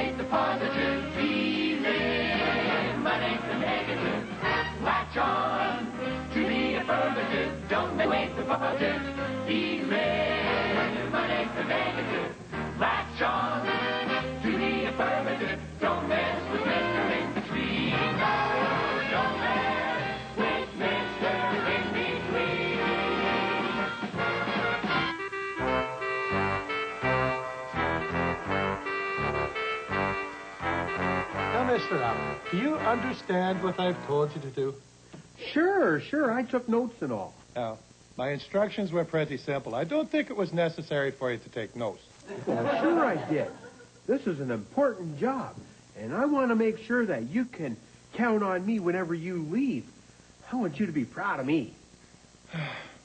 wait the positive. Eliminate the negative. Latch on to the affirmative. Don't wait the positive. Eliminate the negative. Latch on to the affirmative. Don't mess with Mr. In Between. No, don't mess with Mr. In Between. Now, Mr. Allen, do you understand what I've told you to do? Sure. I took notes and all. Now, my instructions were pretty simple. I don't think it was necessary for you to take notes. Well, sure I did. This is an important job, and I want to make sure that you can count on me whenever you leave. I want you to be proud of me.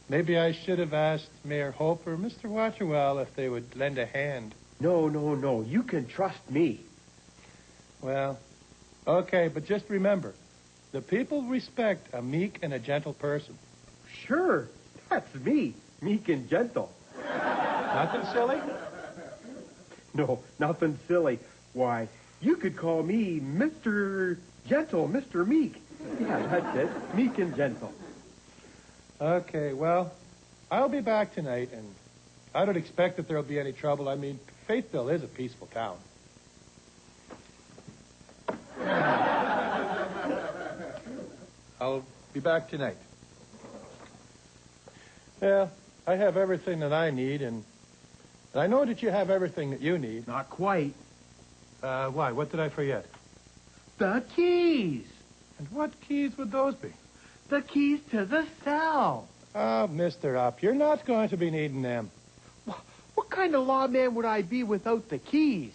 Maybe I should have asked Mayor Hope or Mr. Watcherwell if they would lend a hand. No. You can trust me. Well, okay, but just remember, the people respect a meek and a gentle person. Sure, that's me, meek and gentle. Nothing silly? No, nothing silly. Why, you could call me Mr. Gentle, Mr. Meek. Yeah, that's it, meek and gentle. Okay, well, I'll be back tonight, and I don't expect that there'll be any trouble. I mean, Faithville is a peaceful town. I'll be back tonight. Well, I have everything that I need, and I know that you have everything that you need. Not quite. Why? What did I forget? The keys. And what keys would those be? The keys to the cell. Oh, Mr. Up, you're not going to be needing them. What kind of lawman would I be without the keys?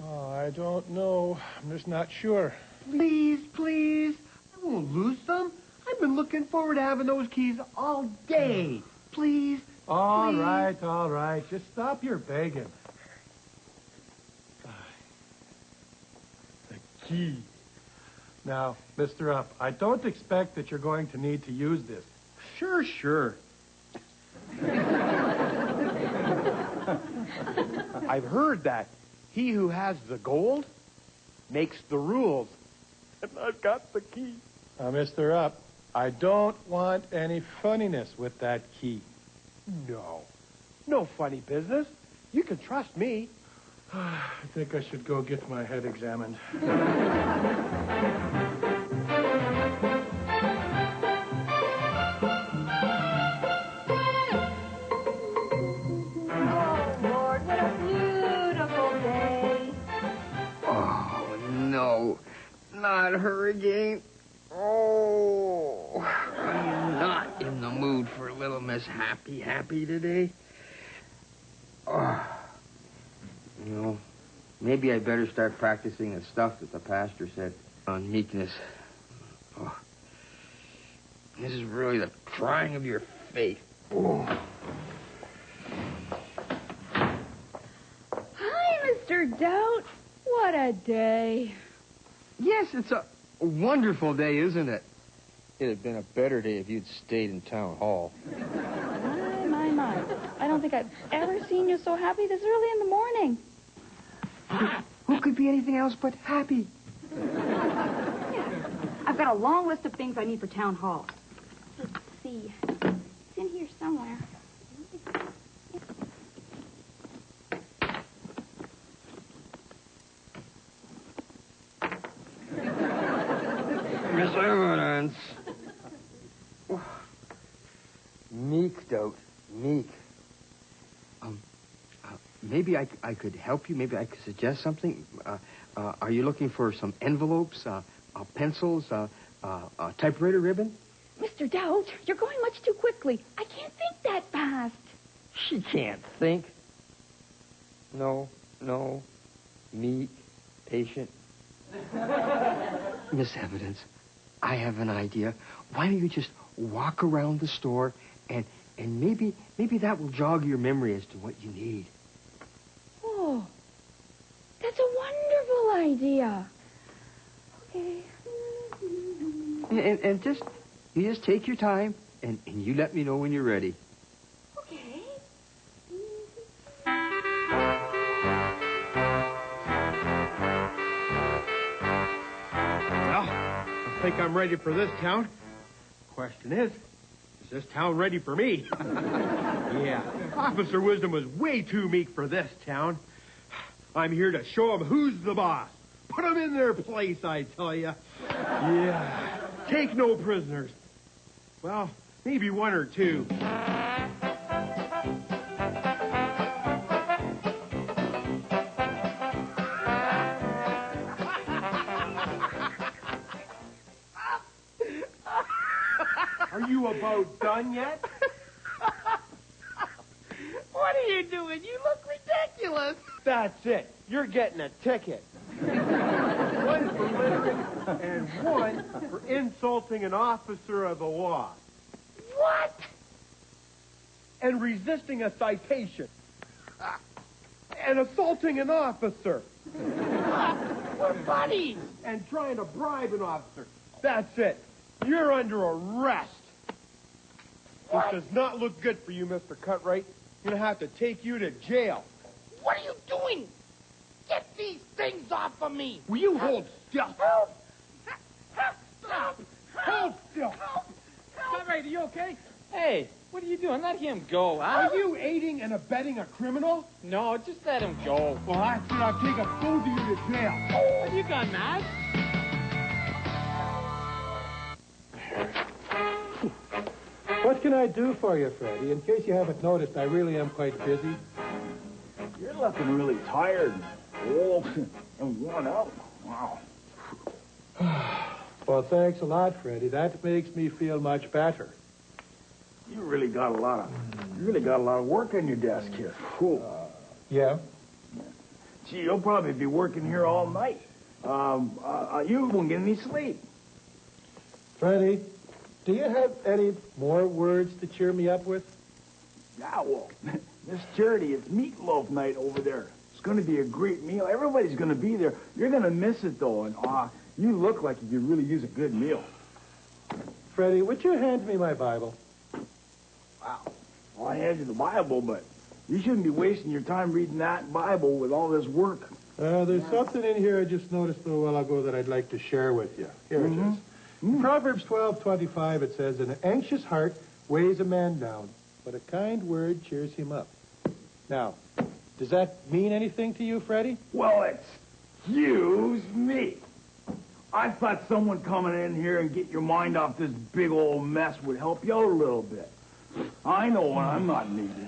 Oh, I don't know. I'm just not sure. Please. I won't lose them. I've been looking forward to having those keys all day. Please. All right. Just stop your begging. The key. Now, Mr. Up, I don't expect that you're going to need to use this. Sure. I've heard that he who has the gold makes the rules. And I've got the key. Now, Mr. Up, I don't want any funniness with that key. No funny business. You can trust me. I think I should go get my head examined. Oh, Lord, what a beautiful day. Oh, no. Not her again. Oh, I'm not in the mood for little Miss Happy today. Oh, maybe I better start practicing the stuff that the pastor said on meekness. Oh, this is really the trying of your faith. Oh. Hi, Mr. Doubt. What a day. Yes, it's a wonderful day, isn't it? It'd have been a better day if you'd stayed in town hall. My. I don't think I've ever seen you so happy this early in the morning. Who could be anything else but happy? Yeah. I've got a long list of things I need for town hall. Let's see. It's in here somewhere. Miss Evidence. Meek, Doubt. Meek. Maybe I could help you. Maybe I could suggest something. Are you looking for some envelopes, pencils, typewriter ribbon? Mr. Doubt, you're going much too quickly. I can't think that fast. She can't think. No. Meek, patient. Miss Evidence, I have an idea. Why don't you just walk around the store and maybe that will jog your memory as to what you need. Oh, that's a wonderful idea. Okay. And you just take your time and you let me know when you're ready. Okay. think I'm ready for this town. Question is this town ready for me? Yeah, Officer Wisdom was way too meek for this town. I'm here to show them who's the boss. Put them in their place, I tell you. Yeah, take no prisoners. Well, maybe one or two. Are you about done yet? What are you doing? You look ridiculous. That's it. You're getting a ticket. One for littering and one for insulting an officer of the law. What? And resisting a citation. And assaulting an officer. We're buddies. And trying to bribe an officer. That's it. You're under arrest. What? This does not look good for you, Mr. Cutright. I'm going to have to take you to jail. What are you doing? Get these things off of me. Will you hold still? Help! Help! Hold still. Help! Cutright, are you okay? Hey, what are you doing? Let him go, huh? Are you aiding and abetting a criminal? No, just let him go. Well, that's it. I'll take both of you to jail. Have you gone mad? What can I do for you, Freddie? In case you haven't noticed, I really am quite busy. You're looking really tired, old, and worn out. Wow. Well, thanks a lot, Freddie. That makes me feel much better. You really got a lot of work on your desk here. Cool. Yeah? Gee, you'll probably be working here all night. You won't get any sleep. Freddie, do you have any more words to cheer me up with? Yeah, well, Miss Charity, it's meatloaf night over there. It's going to be a great meal. Everybody's going to be there. You're going to miss it, though, and you look like you could really use a good meal. Freddie, would you hand me my Bible? Wow. Well, I hand you the Bible, but you shouldn't be wasting your time reading that Bible with all this work. There's something in here I just noticed a little while ago that I'd like to share with you. Here it is. In Proverbs 12:25, it says, "An anxious heart weighs a man down, but a kind word cheers him up." Now, does that mean anything to you, Freddie? Well, excuse me. I thought someone coming in here and get your mind off this big old mess would help you out a little bit. I know when I'm not needed.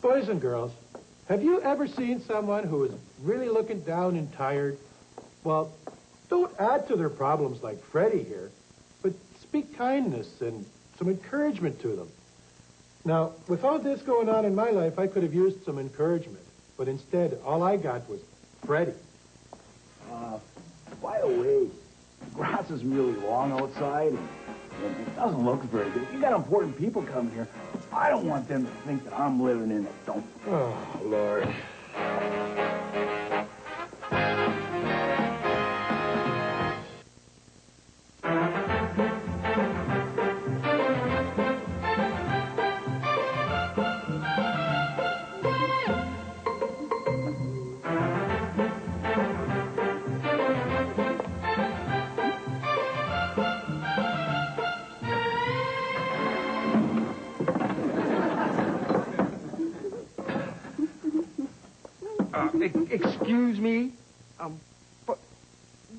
Boys and girls, have you ever seen someone who is really looking down and tired? Well, don't add to their problems like Freddie here, but speak kindness and some encouragement to them. Now, with all this going on in my life, I could have used some encouragement, but instead, all I got was Freddie. By the way, the grass is really long outside, and it doesn't look very good. If you got important people coming here, I don't want them to think that I'm living in a dump. Oh, Lord. Excuse me? But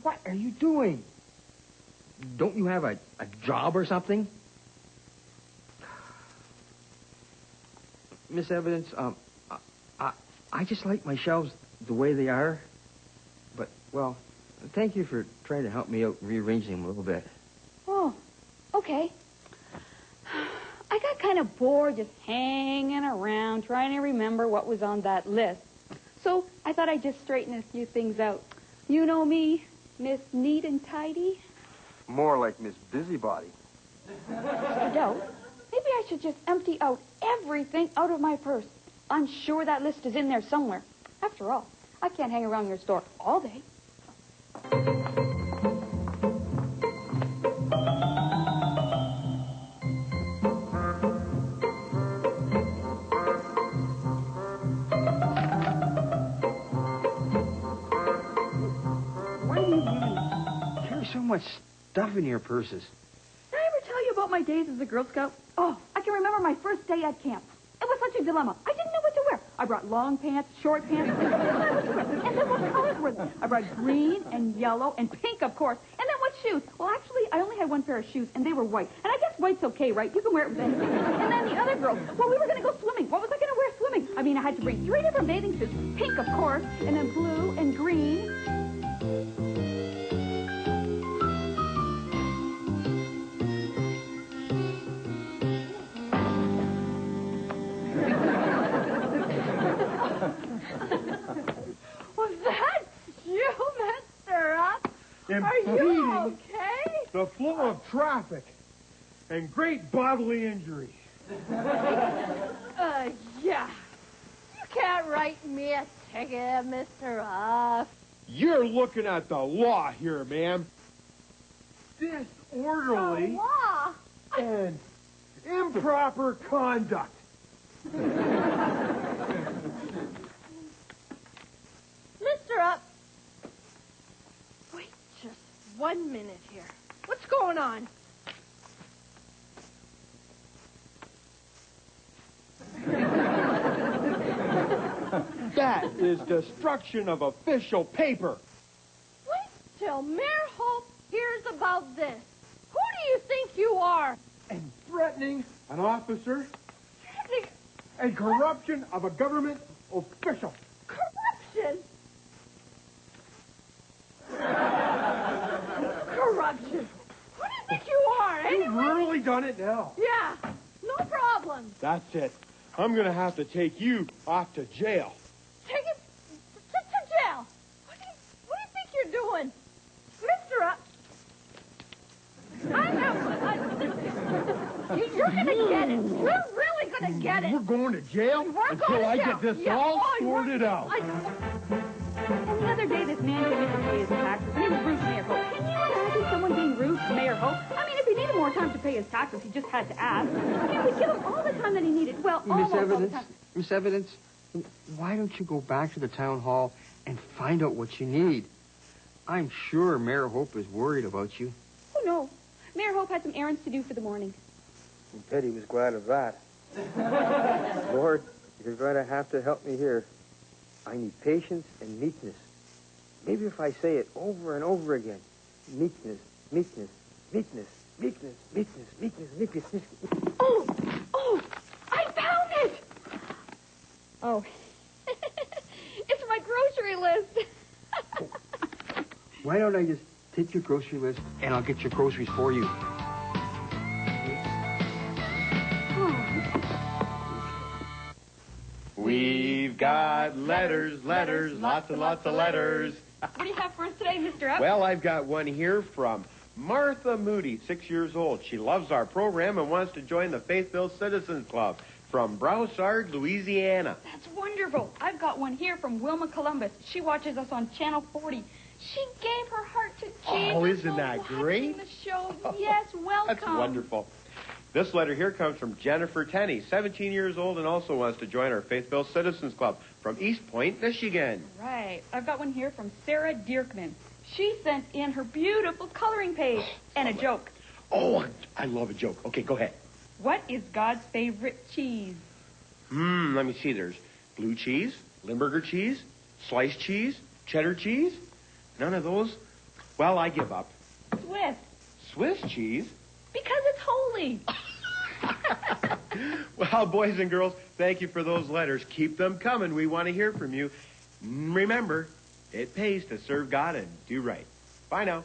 what are you doing? Don't you have a job or something? Miss Evidence, I just like my shelves the way they are. But, well, thank you for trying to help me out rearranging them a little bit. Oh, okay. I got kind of bored just hanging around trying to remember what was on that list. So I thought I'd just straighten a few things out. You know me, Miss Neat and Tidy? More like Miss Busybody. No. Maybe I should just empty out everything out of my purse. I'm sure that list is in there somewhere. After all, I can't hang around your store all day. There's so much stuff in your purses. Did I ever tell you about my days as a Girl Scout? Oh, I can remember my first day at camp. It was such a dilemma. I didn't know what to wear. I brought long pants, short pants, and I didn't know what to wear. And then what colors were they? I brought green and yellow and pink, of course. And then what shoes? Well, actually, I only had one pair of shoes, and they were white. And I guess white's okay, right? You can wear it with anything. And then the other girls, well, we were going to go swimming. What was I going to wear swimming? I mean, I had to bring 3 different bathing suits. Pink, of course, and then blue and green. Was that you, Mr. Up? Are you okay? The flow of traffic and great bodily injury. Yeah. You can't write me a ticket, Mr. Up. You're looking at the law here, ma'am. Disorderly Law? and improper conduct. Mr. Up. Wait just 1 minute here. What's going on? That is destruction of official paper. Wait till Mayor Hope hears about this. Who do you think you are? And threatening an officer Threatening and corruption of a government official. corruption? Corruption. Who do you think you are, You've anyway? really done it now. Yeah, no problem. That's it. I'm going to have to take you off to jail. Take it to jail. What do you think you're doing? Mr. Up. You're going to get it. You're really going to get it. We're going to jail We're until going to I jail. get this Yeah. all Oh, sorted out. And the other day, this man came in to pay his taxes, and he was rude to Mayor Hope. Can you imagine someone being rude to Mayor Hope? I mean, if he needed more time to pay his taxes, he just had to ask. I mean, we'd give him all the time that he needed. Well, almost all the time. Miss Evidence, why don't you go back to the town hall and find out what you need? I'm sure Mayor Hope is worried about you. Oh, no. Mayor Hope had some errands to do for the morning. Betty was glad of that. Lord, you're going to have to help me here. I need patience and meekness. Maybe if I say it over and over again. Meekness, meekness, meekness, meekness, meekness, meekness, meekness, meekness. Oh, I found it! Oh, it's my grocery list. Why don't I just take your grocery list and I'll get your groceries for you? We've got letters, lots and lots of letters. What do you have for us today, Mr. Up? Well, I've got one here from Martha Moody, 6 years old. She loves our program and wants to join the Faithville Citizens Club from Broussard, Louisiana. That's wonderful. I've got one here from Wilma Columbus. She watches us on Channel 40. She gave her heart to Jesus. Oh, isn't while that watching great? The show. Yes, welcome. That's wonderful. This letter here comes from Jennifer Tenney, 17 years old, and also wants to join our Faithville Citizens Club from East Point, Michigan. Right. I've got one here from Sarah Dierkman. She sent in her beautiful coloring page and a joke. Oh, I love a joke. Okay, go ahead. What is God's favorite cheese? Let me see. There's blue cheese, Limburger cheese, sliced cheese, cheddar cheese. None of those? Well, I give up. Swiss. Swiss cheese? Because it's holy. Well, boys and girls, thank you for those letters. Keep them coming. We want to hear from you. Remember, it pays to serve God and do right. Bye now.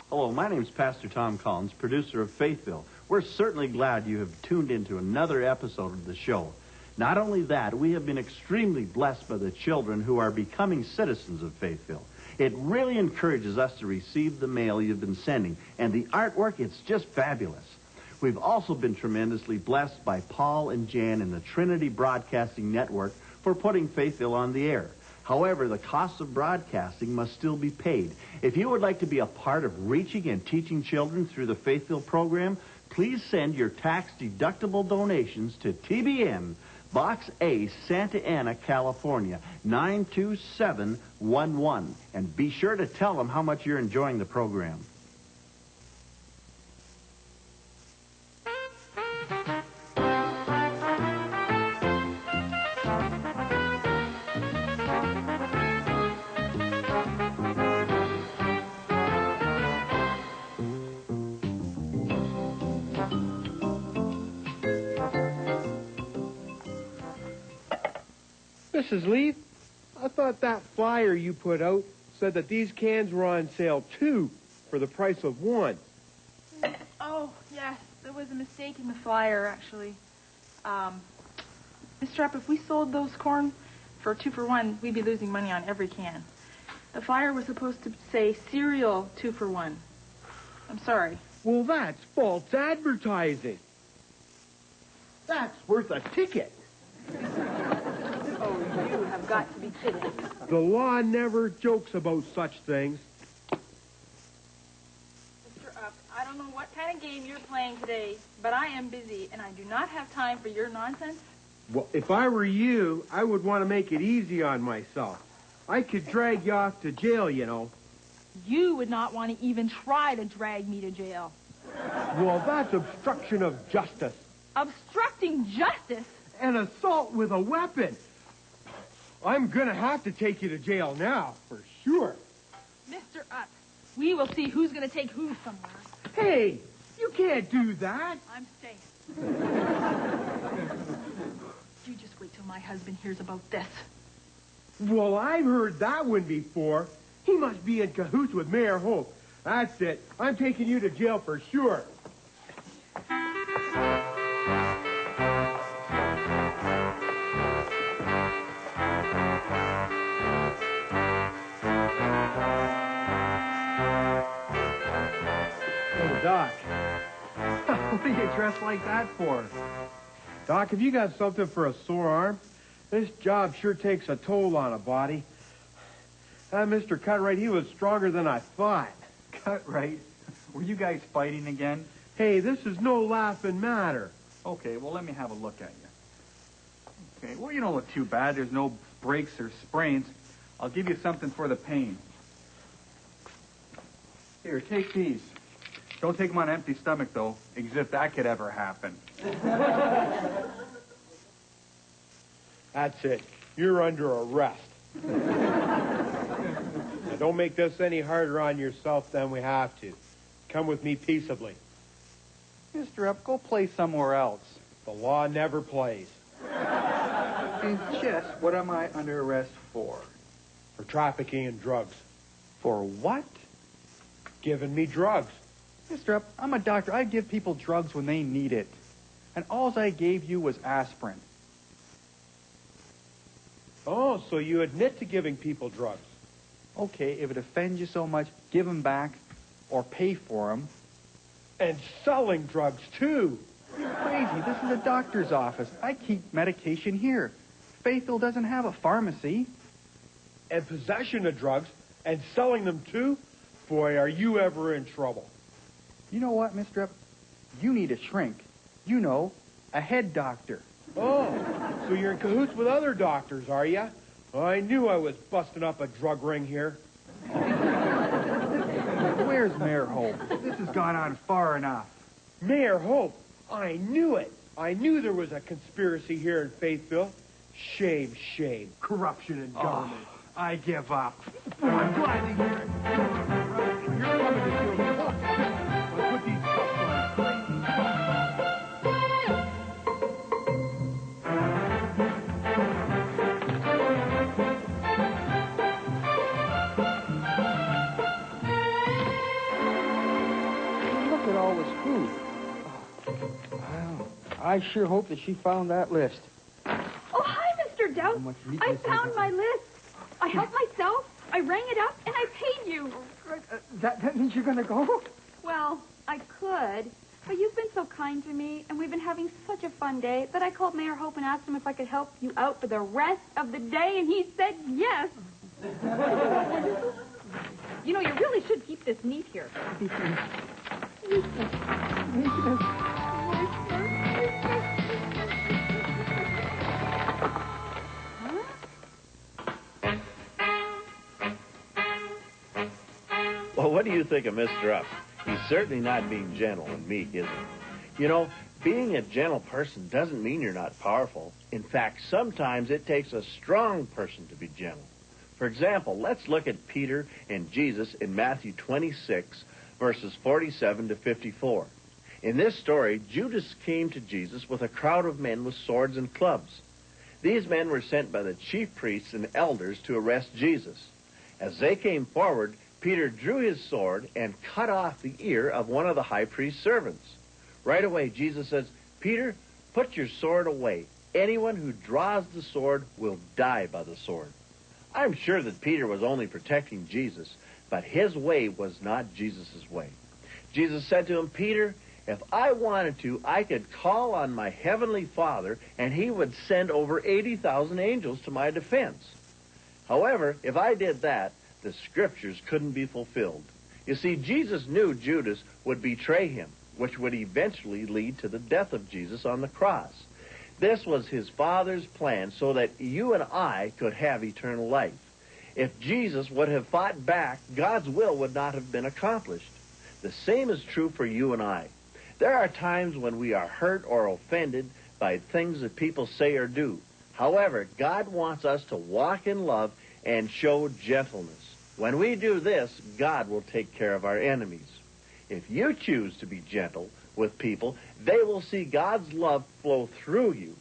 Hello, my name's Pastor Tom Collins, producer of Faithville. We're certainly glad you have tuned into another episode of the show. Not only that, we have been extremely blessed by the children who are becoming citizens of Faithville. It really encourages us to receive the mail you've been sending, and the artwork, it's just fabulous. We've also been tremendously blessed by Paul and Jan in the Trinity Broadcasting Network for putting Faithville on the air. However, the cost of broadcasting must still be paid. If you would like to be a part of reaching and teaching children through the Faithville program, please send your tax-deductible donations to TBN, Box A, Santa Ana, California, 92711. And be sure to tell them how much you're enjoying the program. Mrs. Leaf, I thought that flyer you put out said that these cans were on sale, 2 for the price of 1. Oh, yes. There was a mistake in the flyer, actually. Mr. Up, if we sold those corn for 2 for 1, we'd be losing money on every can. The flyer was supposed to say cereal 2 for 1. I'm sorry. Well, that's false advertising. That's worth a ticket. Oh, you have got to be kidding. The law never jokes about such things. Mr. Up, I don't know what kind of game you're playing today, but I am busy, and I do not have time for your nonsense. Well, if I were you, I would want to make it easy on myself. I could drag you off to jail, you know. You would not want to even try to drag me to jail. Well, that's obstruction of justice. Obstructing justice? And assault with a weapon. I'm gonna have to take you to jail now, for sure. Mr. Up, we will see who's gonna take who somewhere. Hey, you can't do that. I'm staying. You just wait till my husband hears about this. Well, I've heard that one before. He must be in cahoots with Mayor Hope. That's it. I'm taking you to jail for sure. Doc, what are you dressed like that for? Doc, have you got something for a sore arm? This job sure takes a toll on a body. Mr. Cutright, he was stronger than I thought. Cutright? Were you guys fighting again? Hey, this is no laughing matter. Okay, well, let me have a look at you. Okay, well, you don't look too bad. There's no breaks or sprains. I'll give you something for the pain. Here, take these. Don't take them on an empty stomach, though, as if that could ever happen. That's it. You're under arrest. Now, don't make this any harder on yourself than we have to. Come with me peaceably. Mr. Up, go play somewhere else. The law never plays. And just what am I under arrest for? For trafficking in drugs. For what? Giving me drugs. Mr. Up, I'm a doctor. I give people drugs when they need it. And all I gave you was aspirin. Oh, so you admit to giving people drugs. Okay, if it offends you so much, give them back or pay for them. And selling drugs, too. You're crazy. This is a doctor's office. I keep medication here. Faithville doesn't have a pharmacy. And possession of drugs and selling them, too? Boy, are you ever in trouble. You know what, Mr. Up? You need a shrink. You know, a head doctor. Oh, so you're in cahoots with other doctors, are you? I knew I was busting up a drug ring here. Where's Mayor Hope? This has gone on far enough. Mayor Hope? I knew it. I knew there was a conspiracy here in Faithville. Shame, shame. Corruption in government. Oh, I give up. I'm glad to hear it. You're coming to do it. Look, I'll put these cuffs on. Look at all this food. Wow. I sure hope that she found that list. Oh, hi, Mr. Doubt. I found my list. I helped myself, I rang it up, and I paid you. That means you're going to go? Well, I could, but you've been so kind to me, and we've been having such a fun day that I called Mayor Hope and asked him if I could help you out for the rest of the day, and he said yes. You know, you really should keep this neat here. what do you think of Mr. Up? He's certainly not being gentle and meek, is he? You know, being a gentle person doesn't mean you're not powerful. In fact, sometimes it takes a strong person to be gentle. For example, let's look at Peter and Jesus in Matthew 26, verses 47 to 54. In this story, Judas came to Jesus with a crowd of men with swords and clubs. These men were sent by the chief priests and elders to arrest Jesus. As they came forward, Peter drew his sword and cut off the ear of one of the high priest's servants. Right away, Jesus says, "Peter, put your sword away. Anyone who draws the sword will die by the sword." I'm sure that Peter was only protecting Jesus, but his way was not Jesus' way. Jesus said to him, "Peter, if I wanted to, I could call on my heavenly Father, and he would send over 80,000 angels to my defense. However, if I did that, the scriptures couldn't be fulfilled." You see, Jesus knew Judas would betray him, which would eventually lead to the death of Jesus on the cross. This was his Father's plan so that you and I could have eternal life. If Jesus would have fought back, God's will would not have been accomplished. The same is true for you and I. There are times when we are hurt or offended by things that people say or do. However, God wants us to walk in love and show gentleness. When we do this, God will take care of our enemies. If you choose to be gentle with people, they will see God's love flow through you.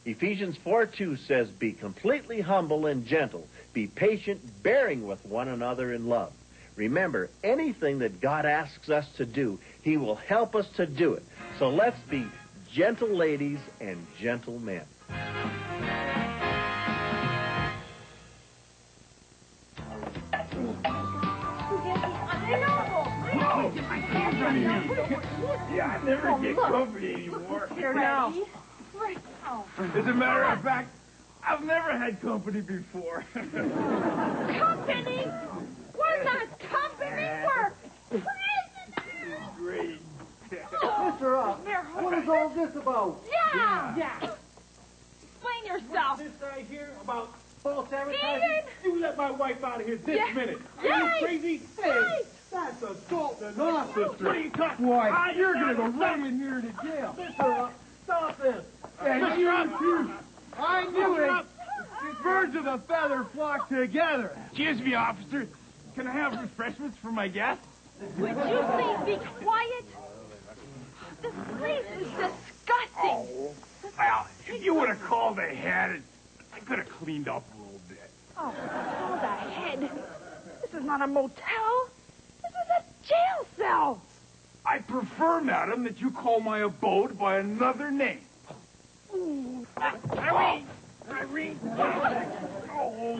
Ephesians 4:2 says, "Be completely humble and gentle. Be patient, bearing with one another in love." Remember, anything that God asks us to do, he will help us to do it. So let's be gentle ladies and gentle men. Yeah, I never get company anymore. Here now. As a matter of fact, I've never had company before. Company? We're not company. We're prisoners. Great. Mr. Up, what is all this about? Yeah. Explain yourself. This I hear about false advertising? Ian! You let my wife out of here this minute. Are Yes! you crazy? Right. That's assault and officer. What are you talking Boy, about? you're going to go running here to jail. Mr. Up, stop this. I knew it. Birds of a feather flock together. Excuse me, officer. Can I have refreshments for my guests? Would you please be quiet? This place is disgusting. Well, if you would have called ahead, I could have cleaned up a little bit. Oh, call ahead. This is not a motel. This is a jail cell. I prefer, madam, that you call my abode by another name. Irene! Irene! Oh,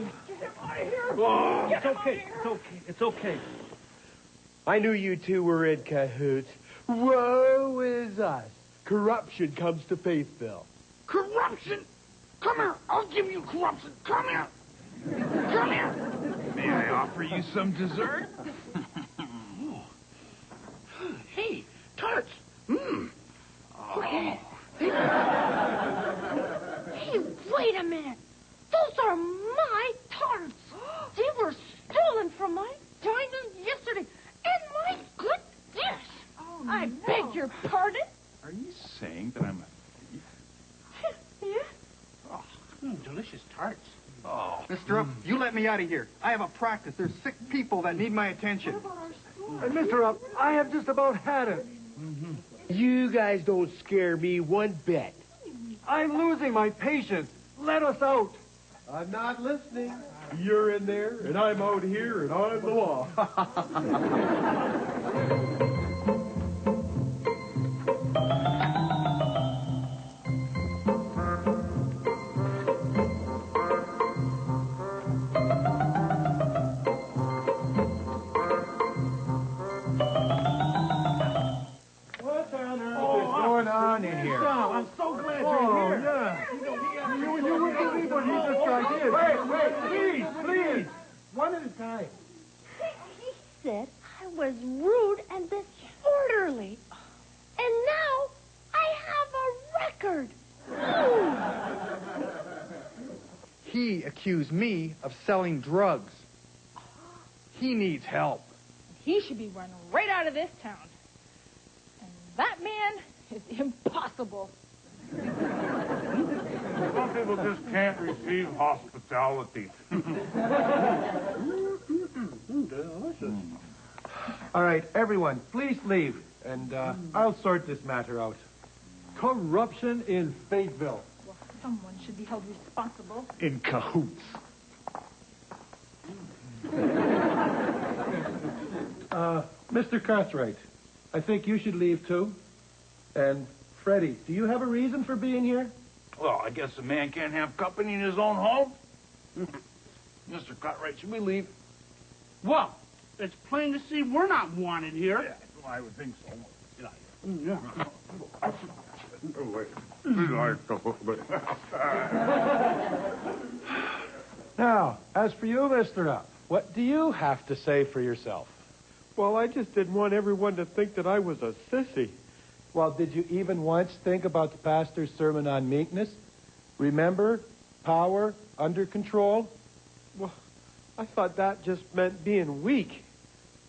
It's okay. It's okay. I knew you two were in cahoots. Woe is us. Corruption comes to Faithville. Corruption? Come here. I'll give you corruption. Come here. Come here. May I offer you some dessert? Hey, tarts. Mmm. Oh. Hey, wait a minute. Those are my tarts. They were stolen from my dining yesterday. And my good dish. Oh, I beg your pardon. Are you saying that I'm a thief? Yeah? Delicious tarts. Oh. Mr. Up, you let me out of here. I have a practice. There's sick people that need my attention. And Mr. Up, I have just about had it. You guys don't scare me one bit. I'm losing my patience. Let us out. I'm not listening. You're in there, and I'm out here, and I'm the law. What on earth is going on in here? I'm so glad Oh, yeah. You wouldn't believe what he just guy did. Wait, please. One at a time. He said I was rude and disorderly. And now I have a record. He accused me of selling drugs. He needs help. he should be run right out of this town. And that man is impossible. Some people just can't receive hospitality. Delicious. All right, everyone, please leave, and I'll sort this matter out. Corruption in Faithville. Well, someone should be held responsible. In cahoots. Mr. Cartwright, I think you should leave, too. And, Freddie, do you have a reason for being here? Well, I guess a man can't have company in his own home. Mr. Cartwright, should we leave? Well, it's plain to see we're not wanted here. Yeah, well, I would think so. Get out Now, as for you, Mr. Up, what do you have to say for yourself? Well, I just didn't want everyone to think that I was a sissy. Well, did you even once think about the pastor's sermon on meekness? Remember, power under control? Well, I thought that just meant being weak.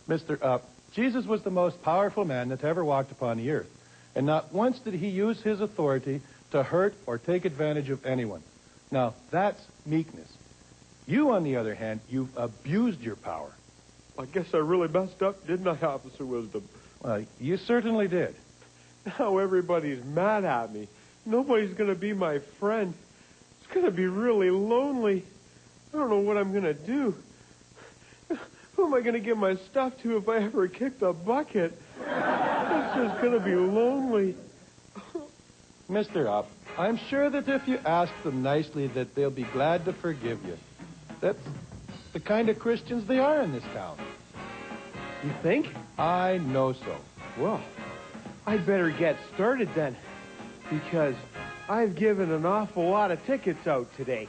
Mr. Up, Jesus was the most powerful man that ever walked upon the earth. And not once did he use his authority to hurt or take advantage of anyone. Now, that's meekness. You, on the other hand, you've abused your power. I guess I really messed up, didn't I, Officer Wisdom? Well, you certainly did. Now everybody's mad at me. Nobody's going to be my friend. It's going to be really lonely. I don't know what I'm going to do. Who am I going to give my stuff to if I ever kick the bucket? It's just going to be lonely. Mr. Up, I'm sure that if you ask them nicely that they'll be glad to forgive you. That's the kind of Christians they are in this town. You think? I know so. Well, I'd better get started then, because I've given an awful lot of tickets out today.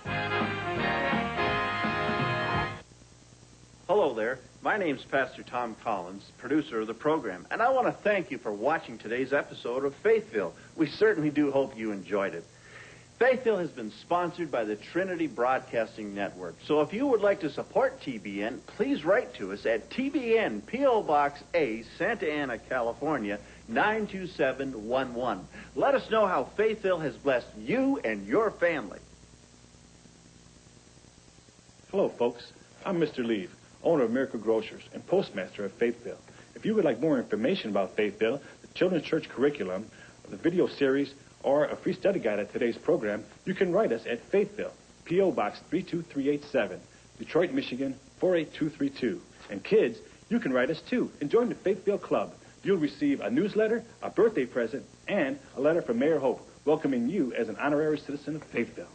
Hello there. My name's Pastor Tom Collins, producer of the program, and I want to thank you for watching today's episode of Faithville. We certainly do hope you enjoyed it. Faithville has been sponsored by the Trinity Broadcasting Network, so if you would like to support TBN, please write to us at TBN, P.O. Box A, Santa Ana, California, 92711. Let us know how Faithville has blessed you and your family. Hello, folks. I'm Mr. Leave, owner of Miracle Grocers and postmaster of Faithville. If you would like more information about Faithville, the children's church curriculum, the video series, or a free study guide at today's program, you can write us at Faithville, P.O. Box 32387, Detroit, Michigan 48232. And kids, you can write us too and join the Faithville Club. You'll receive a newsletter, a birthday present, and a letter from Mayor Hope welcoming you as an honorary citizen of Faithville.